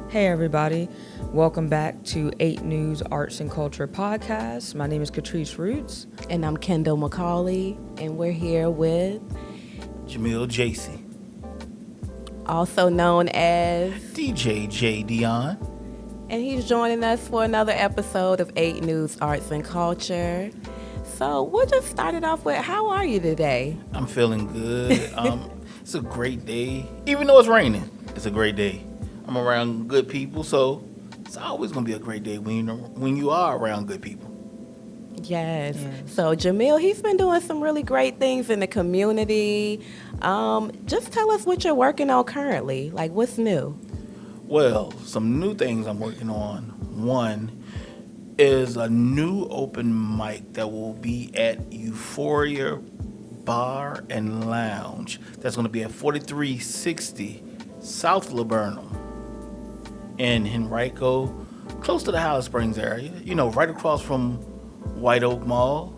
Hey everybody, welcome back to 8 News Arts and Culture Podcast. My name is Catrice Roots. And I'm Kendal McAuley, and we're here with Jamil Jasey, also known as DJ Jay Dion. And he's joining us for another episode of 8 News Arts and Culture. So we'll just start it off with, how are you today? I'm feeling good. It's a great day. Even though it's raining, it's a great day. I'm around good people, so it's always going to be a great day when you are around good people. Yes. So Jamil, he's been doing some really great things in the community. Just tell us what you're working on currently. Like, what's new? Well, some new things I'm working on. One is a new open mic that will be at Euphoria Bar and Lounge. That's going to be at 4360 South Laburnum in Henrico, close to the Hollis Springs area. You know, right across from White Oak Mall.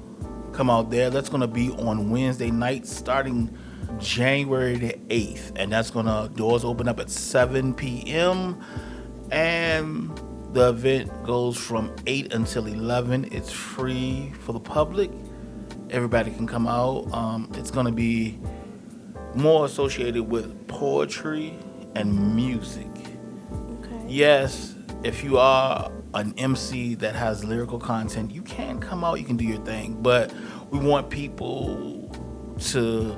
Come out there. That's going to be on Wednesday night starting January the 8th. And that's going to, doors open up at 7 p.m. And the event goes from 8 until 11. It's free for the public. Everybody can come out. It's going to be more associated with poetry and music. Okay. Yes, if you are an MC that has lyrical content, you can come out, you can do your thing, but we want people to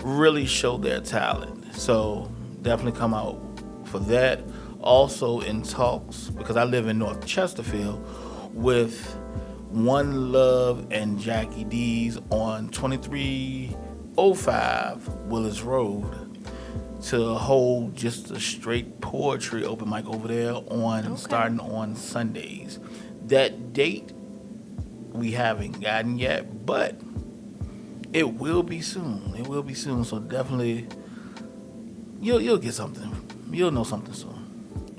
really show their talent. So definitely come out for that. Also in talks, because I live in North Chesterfield, with One Love and Jackie D's on 2305 Willis Road to hold just a straight poetry open mic over there starting on Sundays. That date we haven't gotten yet, but it will be soon. It will be soon. So definitely you'll get something. You'll know something soon.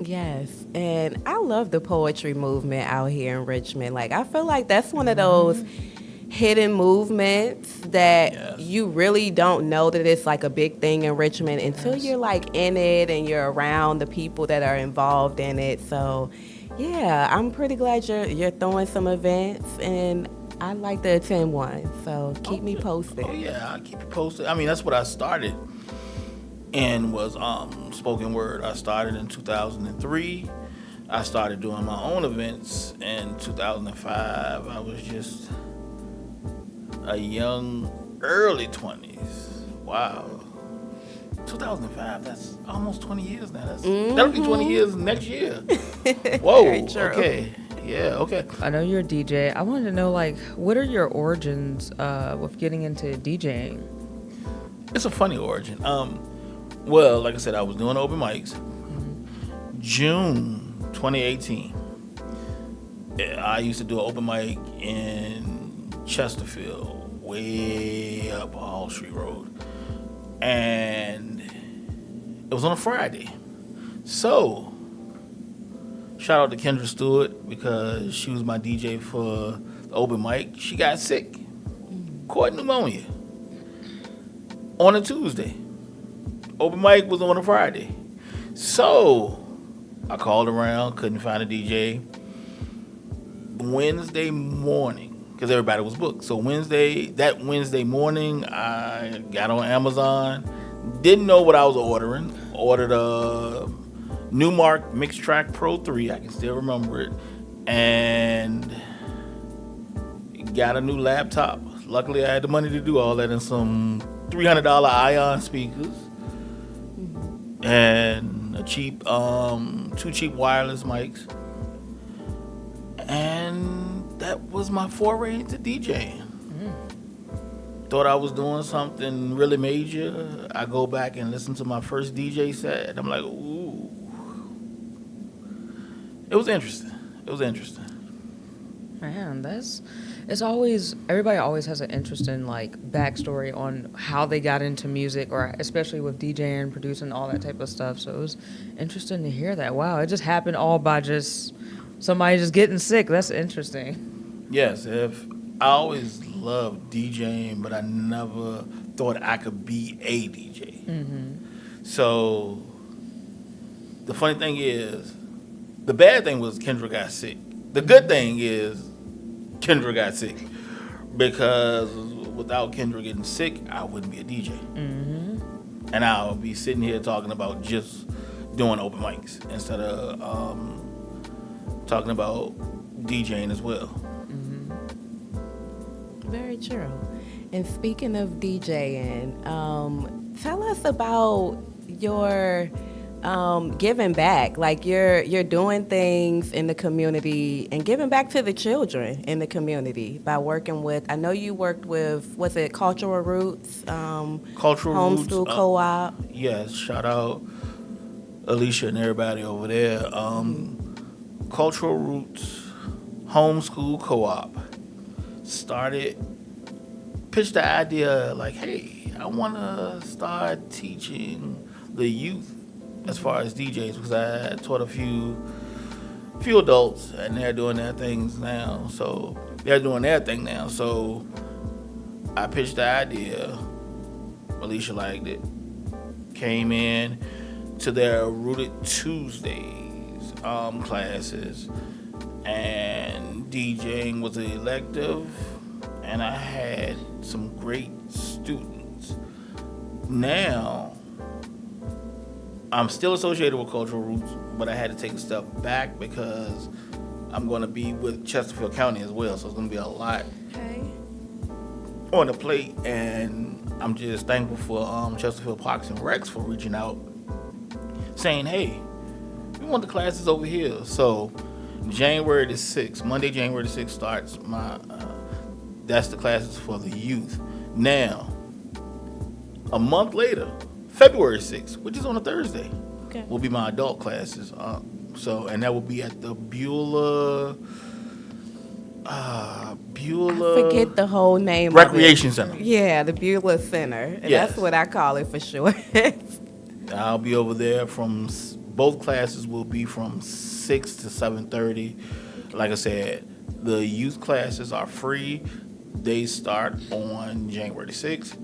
Yes, and I love the poetry movement out here in Richmond. Like, I feel like that's one of those hidden movements that you really don't know that it's like a big thing in Richmond until you're like in it and you're around the people that are involved in it. So, yeah, I'm pretty glad you're throwing some events, and I'd like to attend one. So keep me posted. Oh yeah, I'll keep you posted. I mean, that's what I started in was spoken word. I started in 2003. I started doing my own events in 2005. I was just a young, early 20s. Wow. 2005, that's almost 20 years now. That'll be 20 years next year. Whoa, Very true. okay. Yeah, okay. I know you're a DJ. I wanted to know, like, what are your origins with getting into DJing? It's a funny origin. Well, like I said, I was doing open mics. June 2018. I used to do an open mic in Chesterfield, way up Hall Street Road. And it was on a Friday. So, shout out to Kendra Stewart because she was my DJ for the open mic. She got sick, caught pneumonia on a Tuesday. Open mic was on a Friday. So, I called around, couldn't find a DJ. Wednesday morning, because everybody was booked. So that Wednesday morning, I got on Amazon. Didn't know what I was ordering. Ordered a Newmark Mix Track Pro 3. I can still remember it. And got a new laptop. Luckily, I had the money to do all that and some $300 Ion speakers. And a cheap, 2 cheap wireless mics. And that was my foray into DJing. Thought I was doing something really major. I go back and listen to my first DJ set, and I'm like, ooh. It was interesting. Man, everybody always has an interesting like backstory on how they got into music, or especially with DJing, producing, all that type of stuff. So it was interesting to hear that. Wow, it just happened all by just somebody just getting sick. That's interesting. Yes, I always loved DJing, but I never thought I could be a DJ. So the funny thing is, the bad thing was Kendra got sick. The good thing is Kendra got sick, because without Kendra getting sick, I wouldn't be a DJ. Mm-hmm. And I'll be sitting here talking about just doing open mics instead of talking about DJing as well. Mm-hmm. Very true. And speaking of DJing, tell us about your giving back. Like you're doing things in the community and giving back to the children in the community by working with. I know you worked with, was it Cultural Roots? Cultural Homeschool Roots, Co-op. Yes, shout out Alicia and everybody over there. Cultural Roots Homeschool Co-op pitched the idea like, hey, I want to start teaching the youth as far as DJs, because I taught a few adults and they're doing their things now. So they're doing their thing now. So I pitched the idea. Alicia liked it. Came in to their Rooted Tuesdays classes, and DJing was an elective, and I had some great students. Now, I'm still associated with Cultural Roots, but I had to take a step back because I'm going to be with Chesterfield County as well, so it's going to be a lot on the plate, and I'm just thankful for Chesterfield Parks and Recs for reaching out, saying, hey, we want the classes over here. So January the 6th, Monday, January the 6th starts that's the classes for the youth. Now, a month later, February 6th, which is on a Thursday, will be my adult classes. And that will be at the Beulah. I forget the whole name. Recreation Center. Yeah, the Beulah Center. And yes. That's what I call it for short. I'll be over there both classes will be from 6 to 7:30. Like I said, the youth classes are free. They start on January the 6th.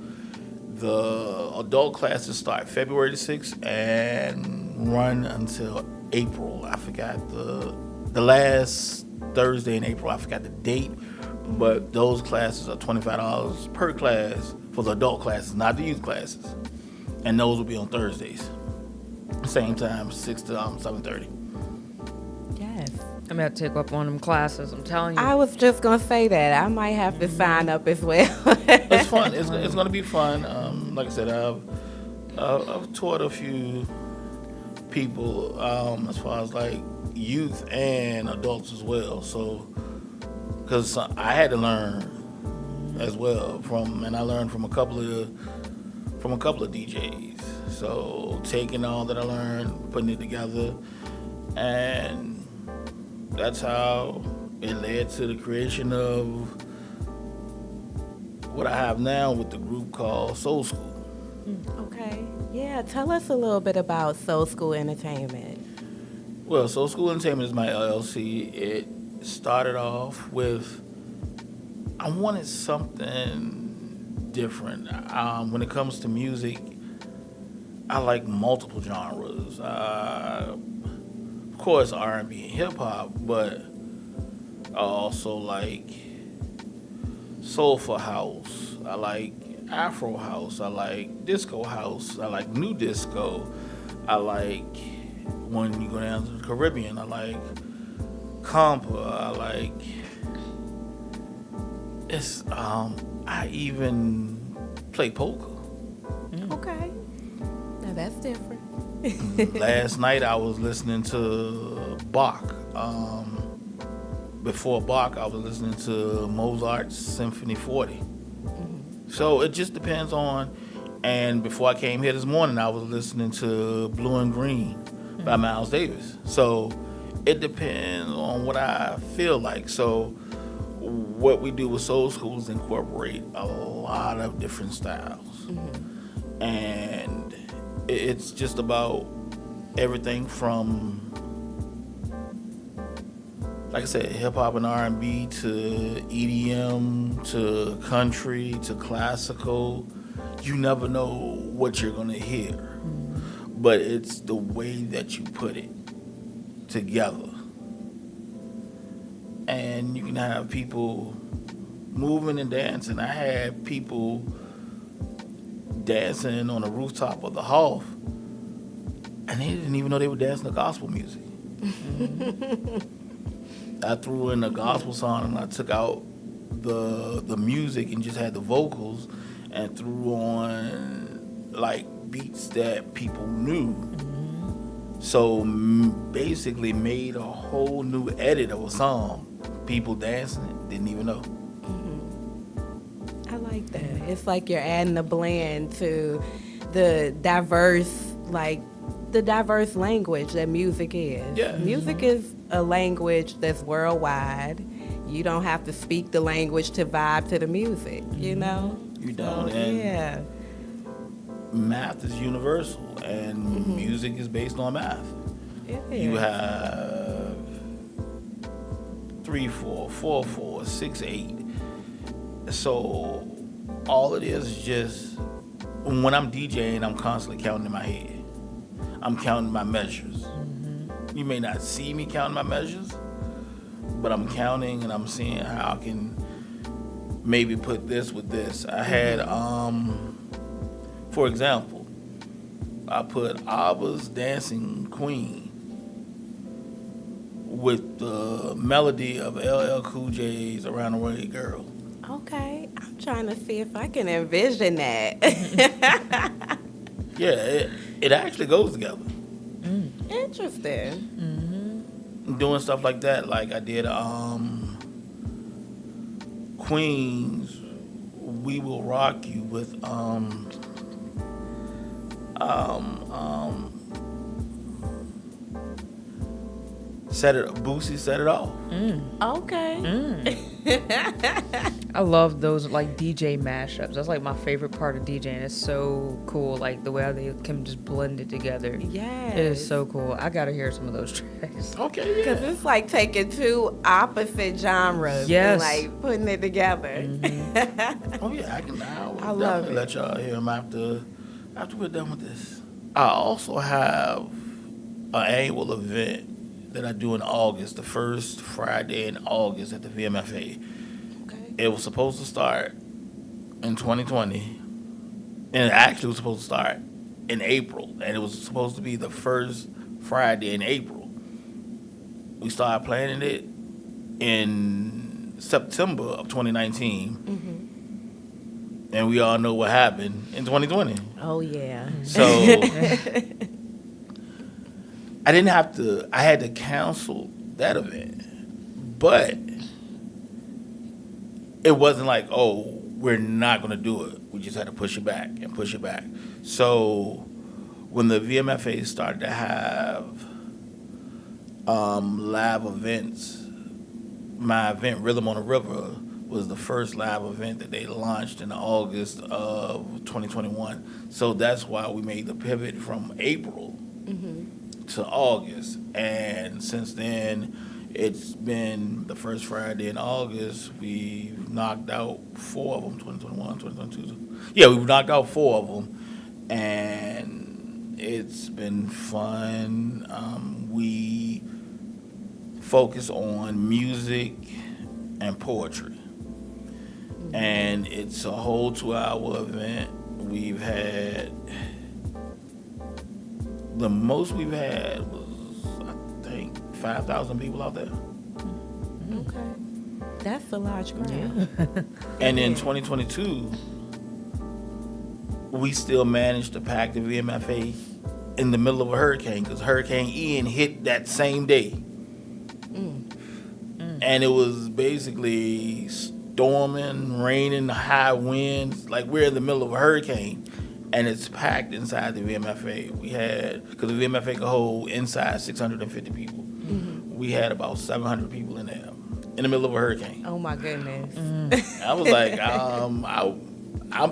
The adult classes start February the 6th and run until April. I forgot the last Thursday in April. I forgot the date. But those classes are $25 per class for the adult classes, not the youth classes. And those will be on Thursdays. Same time, 6 to 7:30. Yes. I'm going to take up one of them classes, I'm telling you. I was just going to say that. I might have to sign up as well. It's fun. It's going to be fun. Like I said, I've taught a few people as far as like youth and adults as well. So, because I had to learn as well and I learned from a couple of DJs. So taking all that I learned, putting it together, and that's how it led to the creation of what I have now with the group called Soul School. Okay. Yeah, tell us a little bit about Soul School Entertainment. Well, Soul School Entertainment is my LLC. It started off with, I wanted something different. When it comes to music, I like multiple genres. Of course, R&B and hip-hop, but I also like soulful house. I like Afro house. I like disco house. I like new disco. I like, when you go down to the Caribbean, I like compa. I like, I even play polka. Okay. Now that's different. Last night I was listening to Bach. Before Bach, I was listening to Mozart's Symphony 40. So it just depends on. And before I came here this morning, I was listening to Blue and Green by Miles Davis. So it depends on what I feel like. So what we do with Soul School is incorporate a lot of different styles. And it's just about everything from, like I said, hip-hop and R&B to EDM to country to classical. You never know what you're going to hear. but it's the way that you put it together. And you can have people moving and dancing. I had people dancing on the rooftop of the Hoff, and they didn't even know they were dancing to gospel music. I threw in a gospel song and I took out the music and just had the vocals and threw on like beats that people knew. So basically made a whole new edit of a song. People dancing it, didn't even know. I like that. It's like you're adding a blend to the diverse language that music is. Yeah. Music is a language that's worldwide. You don't have to speak the language to vibe to the music, you know? You don't. And yeah. math is universal, and music is based on math. You have 3/4, 4/4, 6/8. So all it is just when I'm DJing, I'm constantly counting in my head. I'm counting my measures. You may not see me counting my measures, but I'm counting and I'm seeing how I can maybe put this with this. I had, for example, I put Abba's Dancing Queen with the melody of LL Cool J's Around the Way Girl. Okay, I'm trying to see if I can envision that. Yeah, it actually goes together. Interesting. Doing stuff like that, like I did Queens, We Will Rock You with Boosie Set It Off. Okay. I love those like DJ mashups. That's like my favorite part of DJing. It's so cool, like the way they can just blend it together. Yes. It is so cool. I gotta hear some of those tracks. Okay, yeah. Because it's like taking two opposite genres Yes. and like putting it together. Oh yeah, I will love definitely it. let y'all hear them after we're done with this. I also have an annual event that I do in August, the first Friday in August at the VMFA. Okay. It was supposed to start in 2020, and it actually was supposed to start in April, and it was supposed to be the first Friday in April. We started planning it in September of 2019, and we all know what happened in 2020. Oh, yeah. So I had to cancel that event, but it wasn't like, oh, we're not going to do it. We just had to push it back and push it back. So when the VMFA started to have live events, my event, Rhythm on the River, was the first live event that they launched in August of 2021. So that's why we made the pivot from April to August. And since then, it's been the first Friday in August. We've knocked out 4 of them, 2021, 2022. Yeah, we've knocked out 4 of them. And it's been fun. We focus on music and poetry. And it's a whole 2-hour event. We've had, the most we've had was, I think, 5,000 people out there. Okay. That's a large crowd. And in 2022, we still managed to pack the VMFA in the middle of a hurricane, because Hurricane Ian hit that same day. And it was basically storming, raining, high winds. Like, we're in the middle of a hurricane, and it's packed inside the VMFA. We had, because the VMFA could hold inside 650 people. We had about 700 people in there, in the middle of a hurricane. Oh, my goodness. I was like, I'm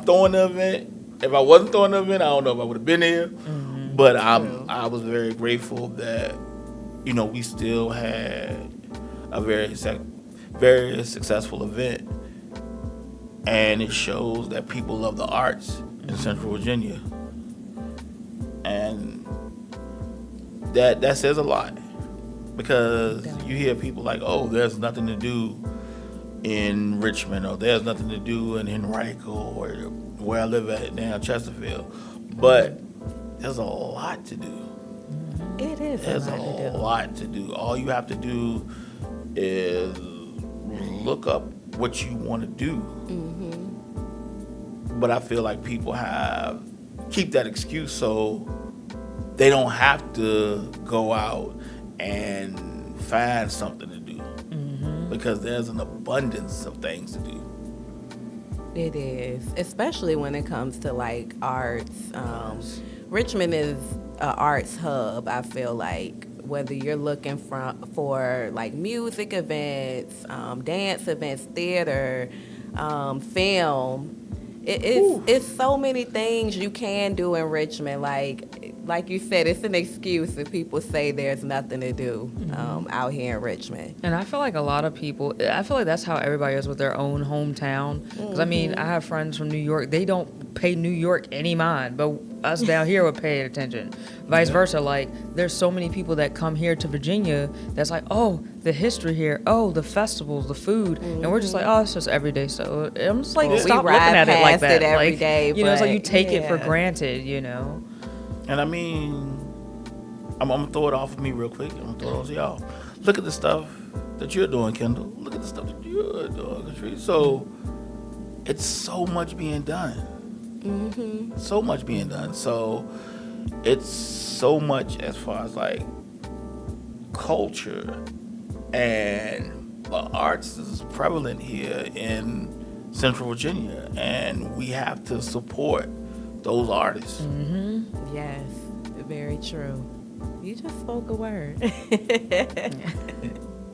throwing the event. If I wasn't throwing the event, I don't know if I would have been there. But I was very grateful that, you know, we still had a very successful event. And it shows that people love the arts in Central Virginia. And that says a lot, because you hear people like, oh, there's nothing to do in Richmond, or there's nothing to do in Henrico, or where I live at now, Chesterfield. But there's a lot to do. It is. There's a lot to do. All you have to do is look up what you want to do. But I feel like people keep that excuse so they don't have to go out and find something to do, because there's an abundance of things to do. It is, especially when it comes to like arts. Richmond is an arts hub. I feel like whether you're looking for like music events, dance events, theater, film. It's so many things you can do in Richmond. Like you said, it's an excuse if people say there's nothing to do out here in Richmond. And I feel like a lot of people, I feel like that's how everybody is with their own hometown. Because, I mean, I have friends from New York. They don't pay New York any mind, but us down here would pay attention. Vice versa. Like, there's so many people that come here to Virginia that's like, oh, the history here. Oh, the festivals, the food. And we're just like, oh, it's just everyday stuff. I'm just like, stop looking at it like that. Every like, day, you know, it's like you take it for granted, you know. And I mean, I'm going to throw it off of me real quick. I'm going to throw it on to y'all. Look at the stuff that you're doing, Kendal. Look at the stuff that you're doing, Catrice. So it's so much being done. So much being done. So it's so much as far as like culture and the arts is prevalent here in Central Virginia. And we have to support those artists. Yes, very true. You just spoke a word.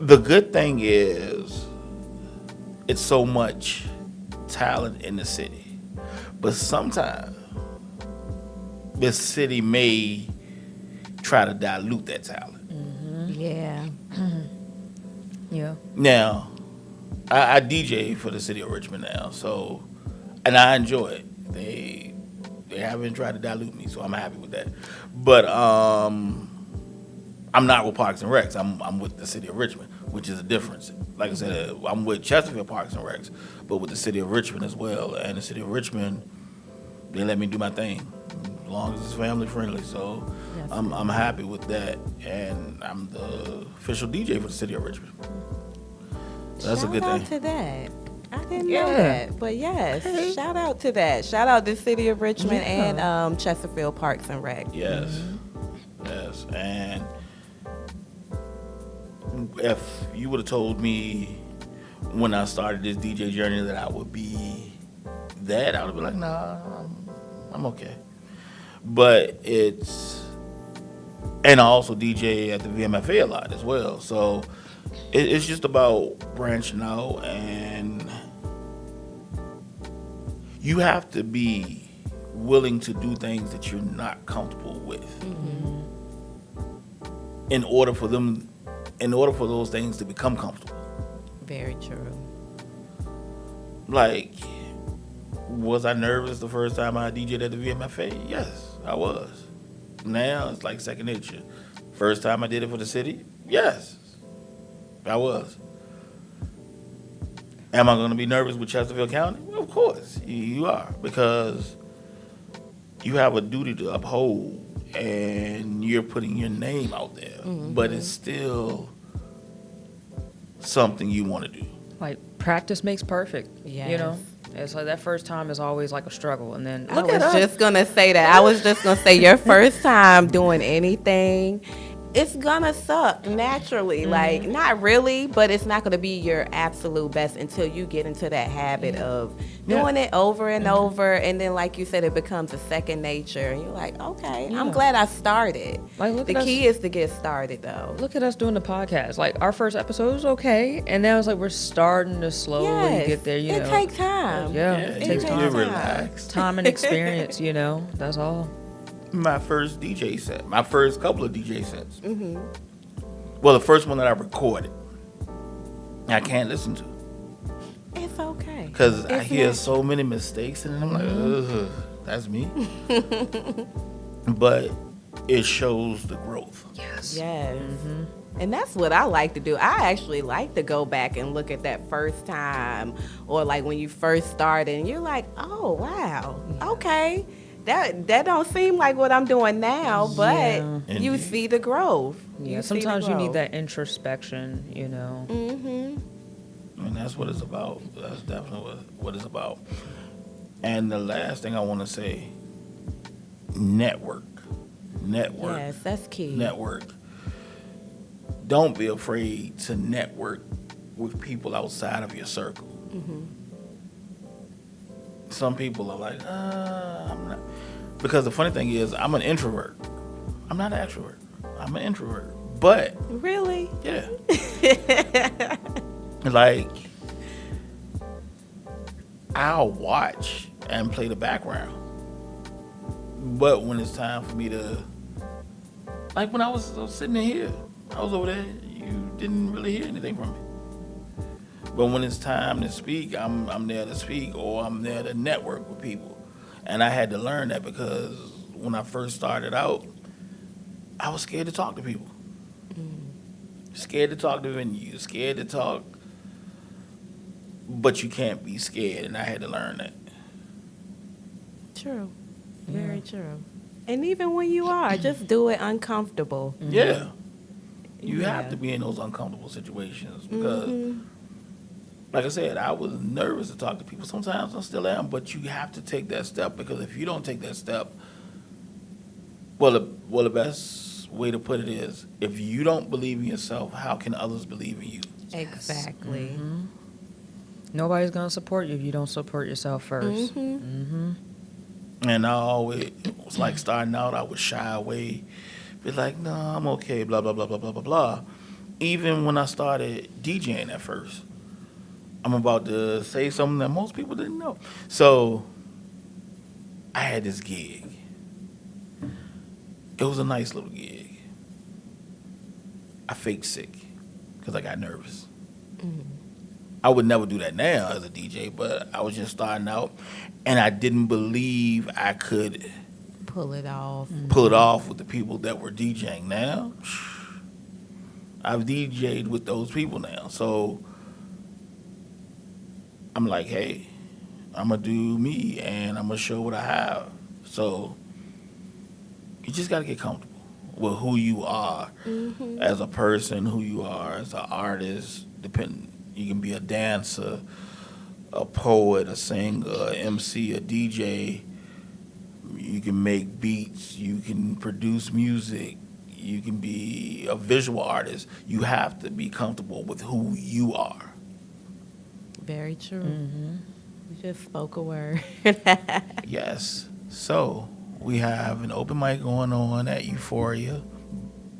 The good thing is, it's so much talent in the city, but sometimes this city may try to dilute that talent. Yeah. Yeah. Now, I DJ for the city of Richmond now, so, and I enjoy it. They haven't tried to dilute me, so I'm happy with that. But I'm not with Parks and Recs. I'm with the city of Richmond, which is a difference. Like I said, I'm with Chesterfield Parks and Recs, but with the city of Richmond as well. And the city of Richmond, they let me do my thing, as long as it's family friendly. So I'm happy with that, and I'm the official DJ for the city of Richmond. So that's a good thing. Shout out to that. I didn't know that, but yes, shout out to that. Shout out to the city of Richmond and Chesterfield Parks and Rec. Yes, yes. And if you would have told me when I started this DJ journey that I would be that, I would have been like, nah, I'm okay. But and I also DJ at the VMFA a lot as well. So it's just about branching out, and you have to be willing to do things that you're not comfortable with in order for those things to become comfortable. Very true. Like, was I nervous the first time I DJ'd at the VMFA? Yes, I was. Now it's like second nature. First time I did it for the city? Yes, I was. Am I going to be nervous with Chesterfield County? Well, of course, you are, because you have a duty to uphold, and you're putting your name out there. But it's still something you want to do. Like, practice makes perfect. Yes. You know? It's like that first time is always like a struggle. And then I was just going to say that. I was just going to say your first time doing anything, it's going to suck naturally. Like, not really, but it's not going to be your absolute best until you get into that habit of doing it over and over. And then, like you said, it becomes a second nature. And you're like, okay, I'm glad I started. Like, the key is to get started, though. Look at us doing the podcast. Like, our first episode was okay. And now it's like we're starting to slowly get there, you know. It takes time. It takes time. Relax. Time and experience, you know. That's all. My first DJ set, my first couple of DJ sets. Well, the first one that I recorded, I can't listen to. It's okay. Because I hear so many mistakes, and I'm like, ugh, that's me. But it shows the growth. Yes. Yes. And that's what I like to do. I actually like to go back and look at that first time, or like when you first started and you're like, oh, wow, okay. That don't seem like what I'm doing now, but Yeah. you Indeed. see the growth. Yeah, You see the sometimes you need growth. that introspection, you know. And that's what it's about. That's definitely what it's about. And the last thing I want to say, network. Yes, that's key. Network. Don't be afraid to network with people outside of your circle. Some people are like, I'm not. Because the funny thing is, I'm an introvert. I'm not an extrovert. I'm an introvert. But, Really? yeah. Like, I'll watch and play the background. But when it's time for me to, like when I was sitting in here, I was over there, you didn't really hear anything from me. But when it's time to speak, I'm there to speak, or I'm there to network with people. And I had to learn that because when I first started out, I was scared to talk to people. Scared to talk to venues, scared to talk, but you can't be scared, and I had to learn that. True. Very true. And even when you are, just do it uncomfortable. Yeah. You Yeah. have to be in those uncomfortable situations because, like I said, I was nervous to talk to people. Sometimes I still am, but you have to take that step because if you don't take that step, well, the best way to put it is, if you don't believe in yourself, how can others believe in you? Exactly. Nobody's going to support you if you don't support yourself first. And I always was like starting out, I would shy away, be like, no, I'm okay, blah, blah, blah, blah, blah, blah, blah. Even when I started DJing at first, I'm about to say something that most people didn't know. So I had this gig. It was a nice little gig. I faked sick because I got nervous. I would never do that now as a DJ, but I was just starting out, and I didn't believe I could Pull it off. pull it off with the people that were DJing now. I've DJed with those people now, so I'm like, hey, I'm gonna do me, and I'm gonna show what I have. So you just gotta get comfortable with who you are as a person, who you are as an artist. You can be a dancer, a poet, a singer, a MC, a DJ. You can make beats. You can produce music. You can be a visual artist. You have to be comfortable with who you are. Very true. You just spoke a word. Yes. So we have an open mic going on at Euphoria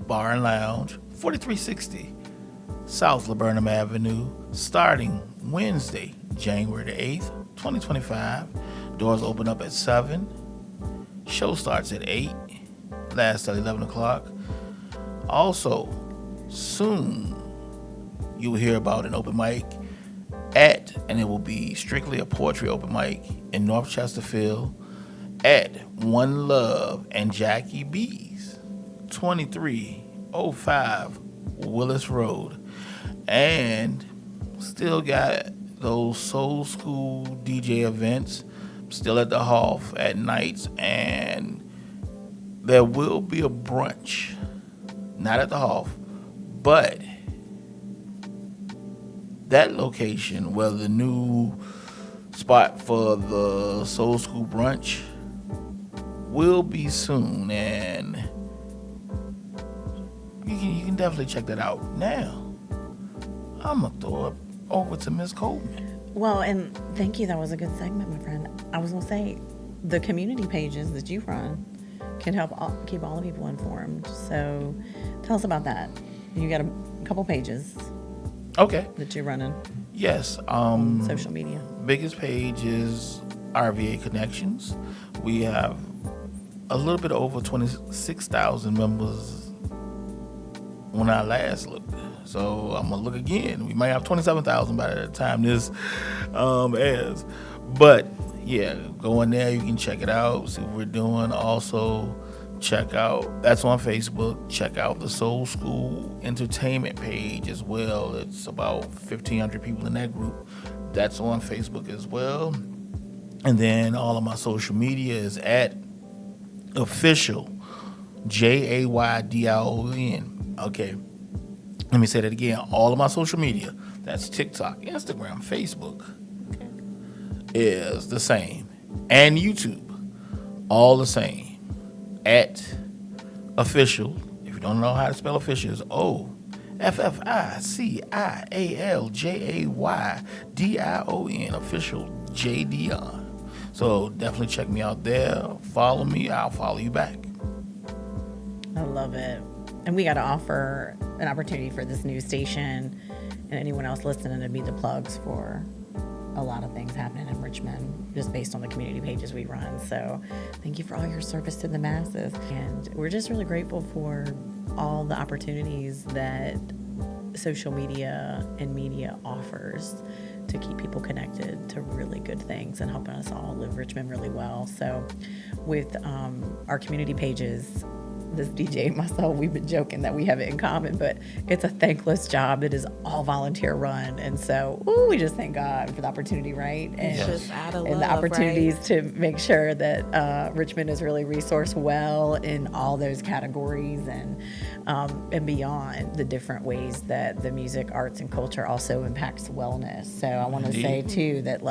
Bar and Lounge, 4360 South Laburnum Avenue, starting Wednesday, January the 8th, 2025. Doors open up at 7. Show starts at 8. Lasts till 11 o'clock. Also, soon you will hear about an open mic and it will be strictly a poetry open mic in North Chesterfield at One Love and Jackie B's, 2305 Willis Road. And still got those Soul School DJ events still at the Hoff at nights, and there will be a brunch, not at the Hoff, but that location where the new spot for the Soul School brunch will be soon, and you can definitely check that out. Now, I'm going to throw it over to Miss Coleman. Well, and thank you. That was a good segment, my friend. I was going to say, the community pages that you run can help keep all the people informed. So tell us about that. You got a couple pages Okay. that you're running Yes. on social media. Biggest page is RVA Connections. We have a little bit over 26,000 members when I last looked. So I'm going to look again. We might have 27,000 by the time this airs. But yeah, go in there. You can check it out, see what we're doing. Also, That's on Facebook. Check out the Soul School Entertainment page as well. It's about 1,500 people in that group. That's on Facebook as well. And then all of my social media is at official JAYDION. Okay. Let me say that again. All of my social media, that's TikTok, Instagram, Facebook, is the same. And YouTube, all the same. At official, if you don't know how to spell official, it's OFFICIALJAYDION, official Jay Dion. So definitely check me out there. Follow me, I'll follow you back. I love it. And we got to offer an opportunity for this new station and anyone else listening to be the plugs for a lot of things happening in Richmond just based on the community pages we run. So thank you for all your service to the masses. And we're just really grateful for all the opportunities that social media and media offers to keep people connected to really good things and helping us all live Richmond really well. So with our community pages, this DJ and myself, we've been joking that we have it in common, but it's a thankless job that is all volunteer run. And so, we just thank God for the opportunity, right? And, just out of and love, the opportunities right? to make sure that Richmond is really resourced well in all those categories and beyond the different ways that the music, arts, and culture also impacts wellness. So I want to say too that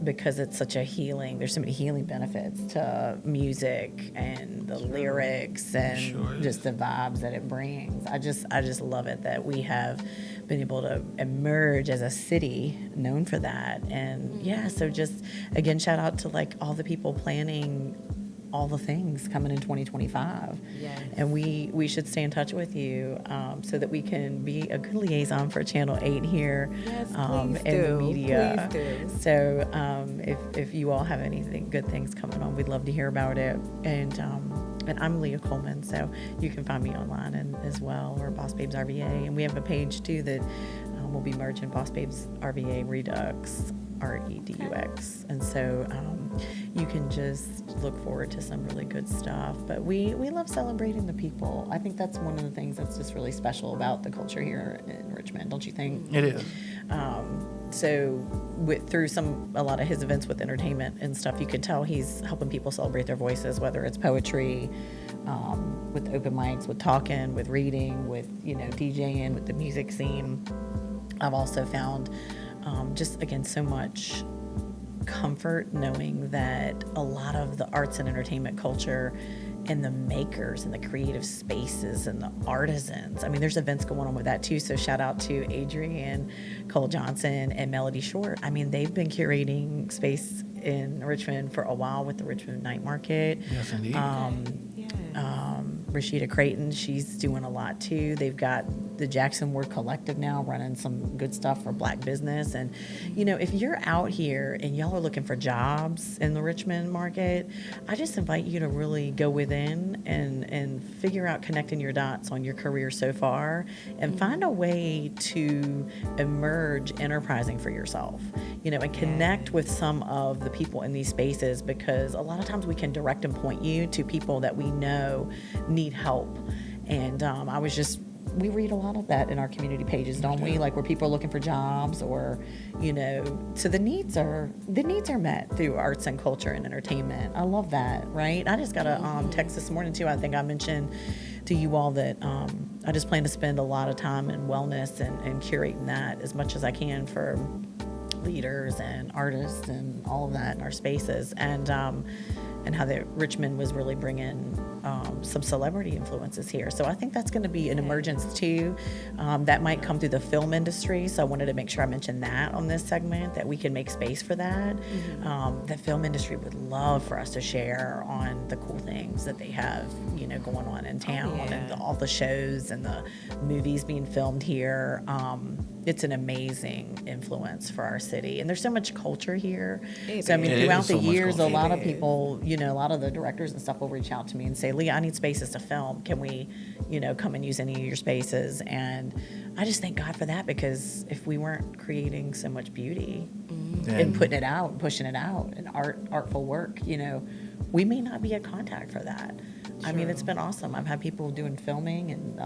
because it's such a healing, there's so many healing benefits to music and the lyrics and just the vibes that it brings. I just love it that we have been able to emerge as a city known for that. And so just again, shout out to all the people planning all the things coming in 2025. Yes. And we should stay in touch with you so that we can be a good liaison for Channel 8 here in the media. Please do. So if you all have anything good things coming on, we'd love to hear about it. And I'm Leah Coleman, so you can find me online as well, or Boss Babes RVA. And we have a page too that we'll be merging Boss Babes RVA Redux. REDUX. And so you can just look forward to some really good stuff. But we love celebrating the people. I think that's one of the things that's just really special about the culture here in Richmond, don't you think? It is. So through a lot of his events with entertainment and stuff, you can tell he's helping people celebrate their voices, whether it's poetry, with open mics, with talking, with reading, with DJing, with the music scene. I've also found just again so much comfort knowing that a lot of the arts and entertainment culture and the makers and the creative spaces and the artisans, I mean, there's events going on with that too. So shout out to Adrienne Cole Johnson and Melody Short. I mean, they've been curating space in Richmond for a while with the Richmond Night Market. Yes, indeed. Rashida Creighton, she's doing a lot too. They've got the Jackson Ward Collective now running some good stuff for Black business. And, if you're out here and y'all are looking for jobs in the Richmond market, I just invite you to really go within and figure out connecting your dots on your career so far and find a way to emerge enterprising for yourself, and connect with some of the people in these spaces, because a lot of times we can direct and point you to people that we know need help. And we read a lot of that in our community pages, don't we? Like where people are looking for jobs or, so the needs are met through arts and culture and entertainment. I love that, right? I just got a text this morning too. I think I mentioned to you all that I just plan to spend a lot of time in wellness and curating that as much as I can for leaders and artists and all of that in our spaces. And how that Richmond was really bringing some celebrity influences here. So I think that's going to be an emergence too. That might come through the film industry. So I wanted to make sure I mentioned that on this segment, that we can make space for that. The film industry would love for us to share on the cool things that they have, going on in town and all the shows and the movies being filmed here. It's an amazing influence for our city. And there's so much culture here. So, I mean, throughout the years, a lot of people, a lot of the directors and stuff will reach out to me and say, Leah, I need spaces to film. Can we, come and use any of your spaces? And I just thank God for that, because if we weren't creating so much beauty and putting it out, pushing it out, and artful work, we may not be a contact for that. I mean, it's been awesome. I've had people doing filming and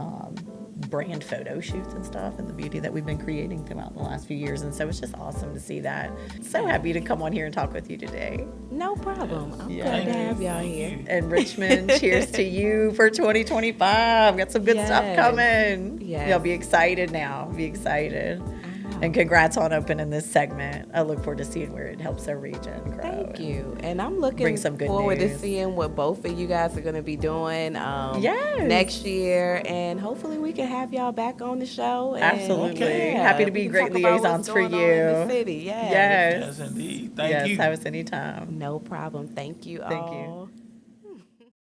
brand photo shoots and stuff, and the beauty that we've been creating throughout the last few years. And so it's just awesome to see that. So happy to come on here and talk with you today. No problem. I'm Yes. glad to have y'all here. And Richmond, cheers to you for 2025. Got some good stuff Yes. coming. Yes. Y'all be excited now. Be excited. And congrats on opening this segment. I look forward to seeing where it helps our region grow. Thank you. And I'm looking Bring some good forward to news. seeing what both of you guys are going to be doing Yes. next year. And hopefully we can have y'all back on the show. And Absolutely. Happy to be we can great talk about liaisons what's for going on in you. the city. Yes. Yes. Yes, indeed. Thank Yes, you. have us anytime. No problem. Thank you Thank you. all.